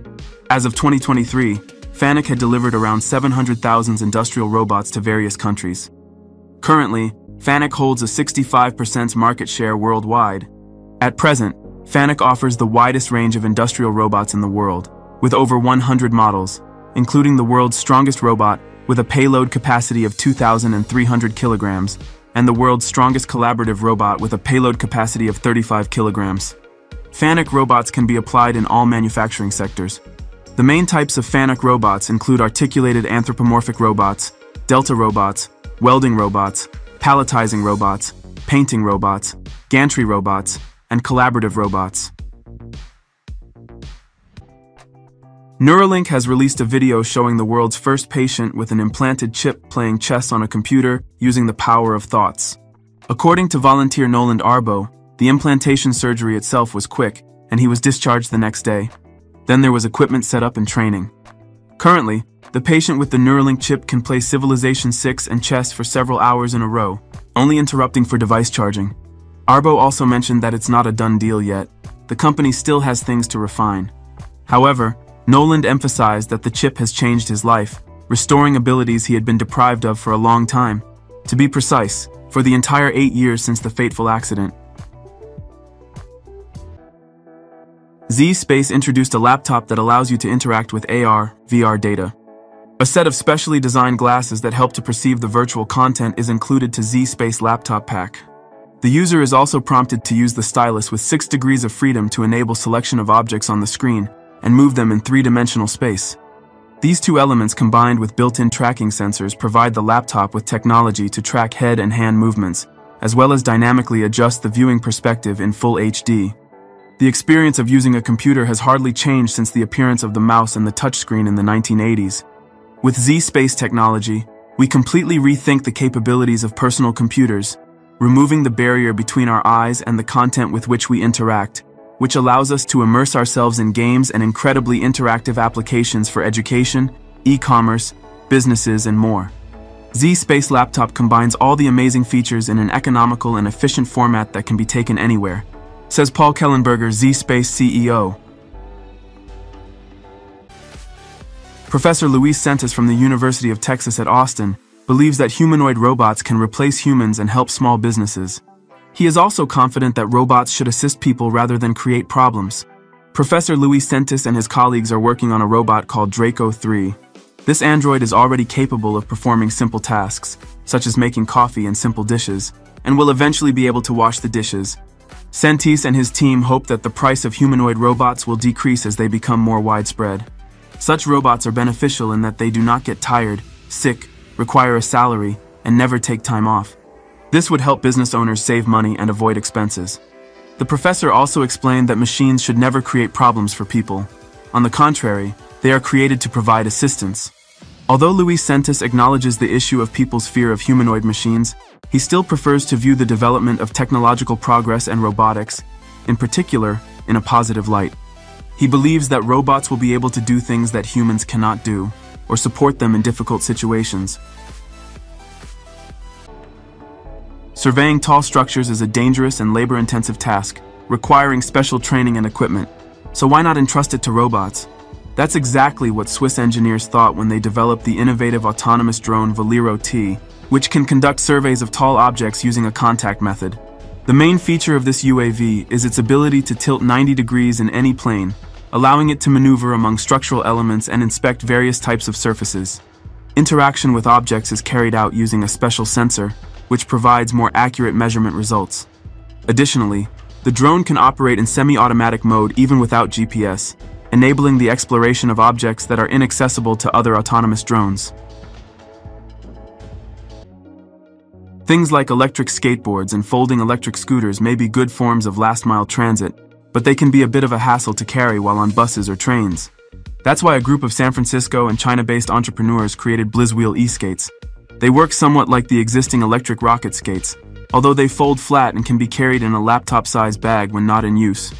As of 2023, FANUC had delivered around 700,000 industrial robots to various countries. Currently, FANUC holds a 65% market share worldwide. At present, FANUC offers the widest range of industrial robots in the world, with over 100 models, including the world's strongest robot with a payload capacity of 2,300 kilograms, and the world's strongest collaborative robot with a payload capacity of 35 kilograms. FANUC robots can be applied in all manufacturing sectors. The main types of FANUC robots include articulated anthropomorphic robots, delta robots, welding robots, palletizing robots, painting robots, gantry robots, and collaborative robots. Neuralink has released a video showing the world's first patient with an implanted chip playing chess on a computer using the power of thoughts. According to volunteer Noland Arbo, the implantation surgery itself was quick, and he was discharged the next day. Then there was equipment set up and training. Currently, the patient with the Neuralink chip can play Civilization VI and chess for several hours in a row, only interrupting for device charging. Arbo also mentioned that it's not a done deal yet. The company still has things to refine. However, Noland emphasized that the chip has changed his life, restoring abilities he had been deprived of for a long time. To be precise, for the entire 8 years since the fateful accident. Z-Space introduced a laptop that allows you to interact with AR, VR data. A set of specially designed glasses that help to perceive the virtual content is included to Z-Space laptop pack. The user is also prompted to use the stylus with 6 degrees of freedom to enable selection of objects on the screen and move them in 3-dimensional space. These two elements combined with built-in tracking sensors provide the laptop with technology to track head and hand movements, as well as dynamically adjust the viewing perspective in full HD. The experience of using a computer has hardly changed since the appearance of the mouse and the touchscreen in the 1980s. With Z-Space technology, we completely rethink the capabilities of personal computers, removing the barrier between our eyes and the content with which we interact. which allows us to immerse ourselves in games and incredibly interactive applications for education, e-commerce, businesses, and more. Z-Space Laptop combines all the amazing features in an economical and efficient format that can be taken anywhere, says Paul Kellenberger, Z-Space CEO. Professor Luis Sentis from the University of Texas at Austin believes that humanoid robots can replace humans and help small businesses. He is also confident that robots should assist people rather than create problems. Professor Luis Sentis and his colleagues are working on a robot called Draco 3. This android is already capable of performing simple tasks, such as making coffee and simple dishes, and will eventually be able to wash the dishes. Sentis and his team hope that the price of humanoid robots will decrease as they become more widespread. Such robots are beneficial in that they do not get tired, sick, require a salary, and never take time off. This would help business owners save money and avoid expenses. The professor also explained that machines should never create problems for people. On the contrary, they are created to provide assistance. Although Luis Sentis acknowledges the issue of people's fear of humanoid machines, he still prefers to view the development of technological progress and robotics, in particular, in a positive light. He believes that robots will be able to do things that humans cannot do, or support them in difficult situations. Surveying tall structures is a dangerous and labor-intensive task, requiring special training and equipment. So why not entrust it to robots? That's exactly what Swiss engineers thought when they developed the innovative autonomous drone Veliro T, which can conduct surveys of tall objects using a contact method. The main feature of this UAV is its ability to tilt 90 degrees in any plane, allowing it to maneuver among structural elements and inspect various types of surfaces. Interaction with objects is carried out using a special sensor, which provides more accurate measurement results. Additionally, the drone can operate in semi-automatic mode even without GPS, enabling the exploration of objects that are inaccessible to other autonomous drones. Things like electric skateboards and folding electric scooters may be good forms of last-mile transit, but they can be a bit of a hassle to carry while on buses or trains. That's why a group of San Francisco and China-based entrepreneurs created Blizzwheel e-skates. They work somewhat like the existing electric rocket skates, although they fold flat and can be carried in a laptop-sized bag when not in use.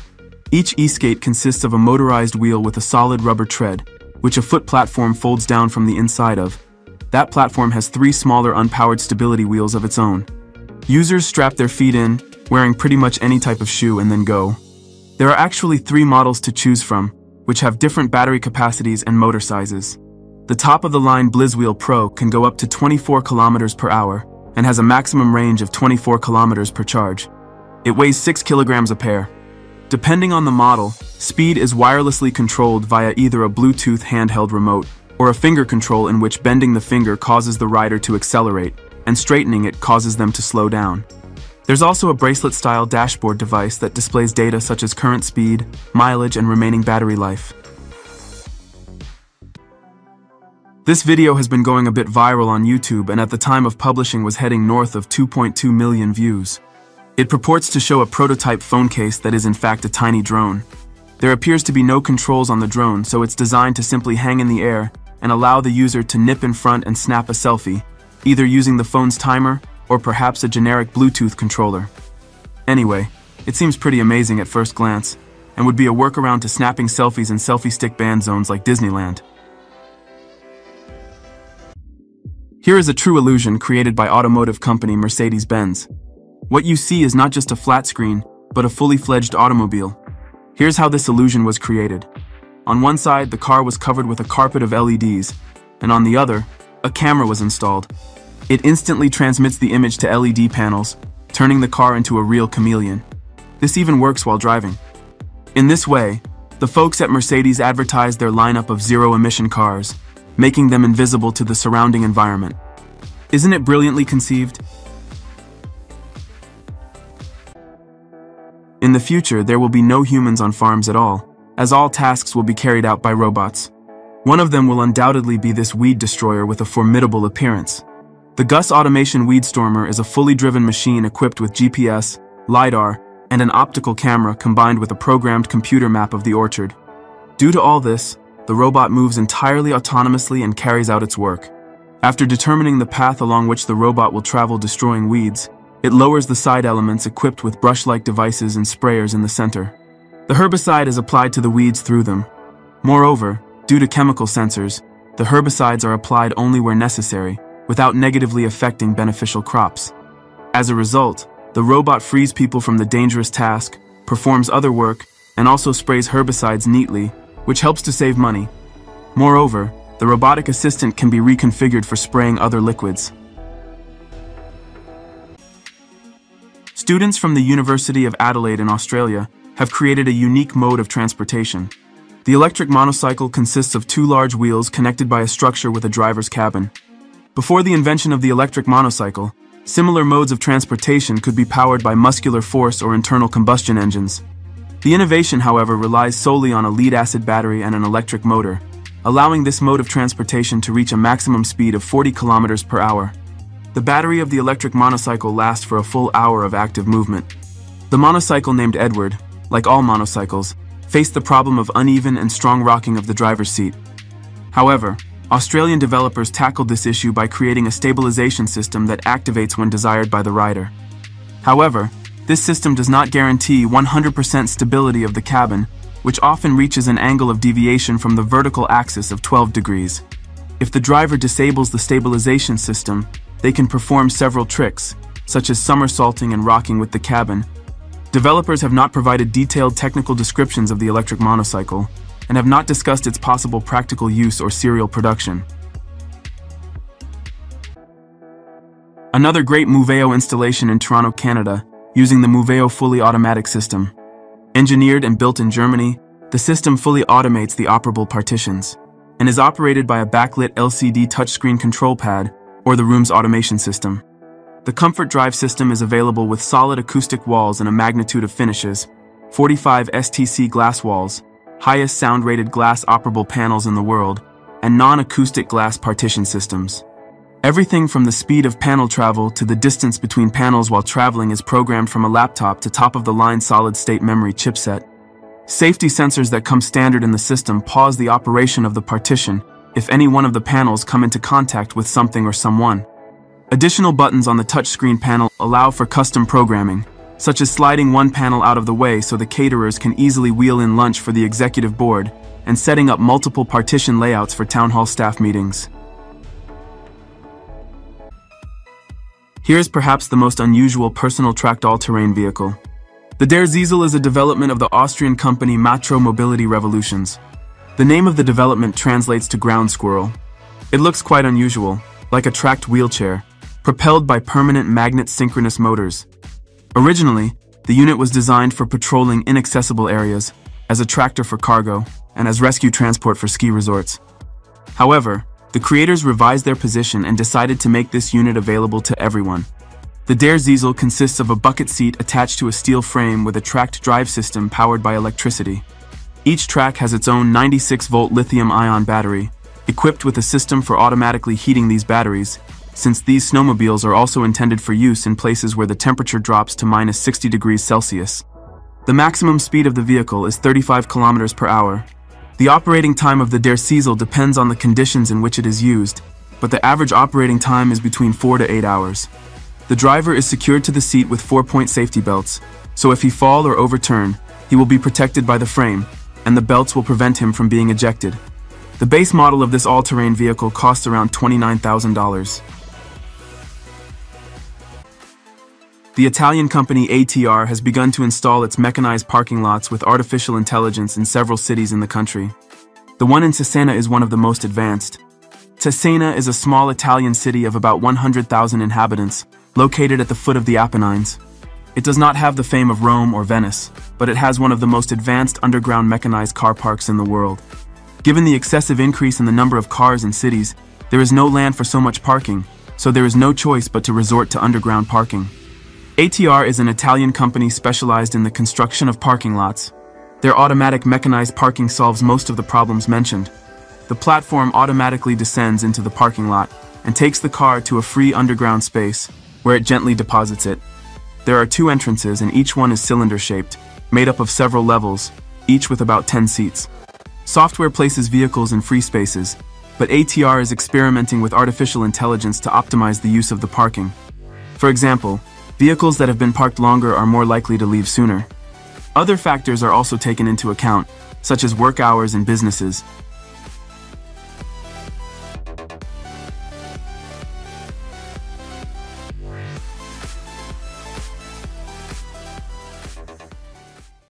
Each e-skate consists of a motorized wheel with a solid rubber tread, which a foot platform folds down from the inside of. That platform has 3 smaller unpowered stability wheels of its own. Users strap their feet in, wearing pretty much any type of shoe, and then go. There are actually 3 models to choose from, which have different battery capacities and motor sizes. The top-of-the-line Blizzwheel Pro can go up to 24 km per hour and has a maximum range of 24 km per charge. It weighs 6 kilograms a pair. Depending on the model, speed is wirelessly controlled via either a Bluetooth handheld remote or a finger control in which bending the finger causes the rider to accelerate, and straightening it causes them to slow down. There's also a bracelet-style dashboard device that displays data such as current speed, mileage, and remaining battery life. This video has been going a bit viral on YouTube and at the time of publishing was heading north of 2.2 million views. It purports to show a prototype phone case that is in fact a tiny drone. There appears to be no controls on the drone, so it's designed to simply hang in the air and allow the user to nip in front and snap a selfie, either using the phone's timer or perhaps a generic Bluetooth controller. Anyway, it seems pretty amazing at first glance, and would be a workaround to snapping selfies in selfie stick ban zones like Disneyland. Here is a true illusion created by automotive company Mercedes-Benz. What you see is not just a flat screen, but a fully fledged automobile. Here's how this illusion was created. On one side, the car was covered with a carpet of LEDs, and on the other, a camera was installed. It instantly transmits the image to LED panels, turning the car into a real chameleon. This even works while driving. In this way, the folks at Mercedes advertised their lineup of zero-emission cars, making them invisible to the surrounding environment. Isn't it brilliantly conceived? In the future, there will be no humans on farms at all, as all tasks will be carried out by robots. One of them will undoubtedly be this weed destroyer with a formidable appearance. The Gus Automation Weed Stormer is a fully driven machine equipped with GPS, LiDAR, and an optical camera combined with a programmed computer map of the orchard. Due to all this, the robot moves entirely autonomously and carries out its work. After determining the path along which the robot will travel destroying weeds, it lowers the side elements equipped with brush-like devices and sprayers in the center. The herbicide is applied to the weeds through them. Moreover, due to chemical sensors, the herbicides are applied only where necessary, without negatively affecting beneficial crops. As a result, the robot frees people from the dangerous task, performs other work, and also sprays herbicides neatly, which helps to save money. Moreover, the robotic assistant can be reconfigured for spraying other liquids. Students from the University of Adelaide in Australia have created a unique mode of transportation. The electric monocycle consists of two large wheels connected by a structure with a driver's cabin. Before the invention of the electric monocycle, similar modes of transportation could be powered by muscular force or internal combustion engines. The innovation, however, relies solely on a lead-acid battery and an electric motor, allowing this mode of transportation to reach a maximum speed of 40 kilometers per hour. The battery of the electric monocycle lasts for a full hour of active movement. The monocycle, named Edward, like all monocycles, faced the problem of uneven and strong rocking of the driver's seat. However, Australian developers tackled this issue by creating a stabilization system that activates when desired by the rider. However, this system does not guarantee 100% stability of the cabin, which often reaches an angle of deviation from the vertical axis of 12 degrees. If the driver disables the stabilization system, they can perform several tricks, such as somersaulting and rocking with the cabin. Developers have not provided detailed technical descriptions of the electric monocycle, and have not discussed its possible practical use or serial production. Another great Moveo installation in Toronto, Canada, using the Moveo fully automatic system. Engineered and built in Germany, the system fully automates the operable partitions, and is operated by a backlit LCD touchscreen control pad, or the room's automation system. The Comfort Drive system is available with solid acoustic walls and a magnitude of finishes, 45 STC glass walls, highest sound-rated glass operable panels in the world, and non-acoustic glass partition systems. Everything from the speed of panel travel to the distance between panels while traveling is programmed from a laptop to top-of-the-line solid-state memory chipset. Safety sensors that come standard in the system pause the operation of the partition if any one of the panels come into contact with something or someone. Additional buttons on the touchscreen panel allow for custom programming, such as sliding one panel out of the way so the caterers can easily wheel in lunch for the executive board, and setting up multiple partition layouts for town hall staff meetings. Here's perhaps the most unusual personal tracked all-terrain vehicle. The Der Ziesel is a development of the Austrian company Matro Mobility Revolutions. The name of the development translates to ground squirrel. It looks quite unusual, like a tracked wheelchair, propelled by permanent magnet synchronous motors. Originally, the unit was designed for patrolling inaccessible areas, as a tractor for cargo, and as rescue transport for ski resorts. However, the creators revised their position and decided to make this unit available to everyone. The Der Ziesel consists of a bucket seat attached to a steel frame with a tracked drive system powered by electricity. Each track has its own 96-volt lithium-ion battery, equipped with a system for automatically heating these batteries, since these snowmobiles are also intended for use in places where the temperature drops to minus 60 degrees Celsius. The maximum speed of the vehicle is 35 kilometers per hour. The operating time of the Der Ziesel depends on the conditions in which it is used, but the average operating time is between 4 to 8 hours. The driver is secured to the seat with 4-point safety belts, so if he fall or overturn, he will be protected by the frame, and the belts will prevent him from being ejected. The base model of this all-terrain vehicle costs around $29,000. The Italian company ATR has begun to install its mechanized parking lots with artificial intelligence in several cities in the country. The one in Cesena is one of the most advanced. Cesena is a small Italian city of about 100,000 inhabitants, located at the foot of the Apennines. It does not have the fame of Rome or Venice, but it has one of the most advanced underground mechanized car parks in the world. Given the excessive increase in the number of cars in cities, there is no land for so much parking, so there is no choice but to resort to underground parking. ATR is an Italian company specialized in the construction of parking lots. Their automatic mechanized parking solves most of the problems mentioned. The platform automatically descends into the parking lot and takes the car to a free underground space, where it gently deposits it. There are 2 entrances and each one is cylinder-shaped, made up of several levels, each with about 10 seats. Software places vehicles in free spaces, but ATR is experimenting with artificial intelligence to optimize the use of the parking. For example, vehicles that have been parked longer are more likely to leave sooner. Other factors are also taken into account, such as work hours in businesses,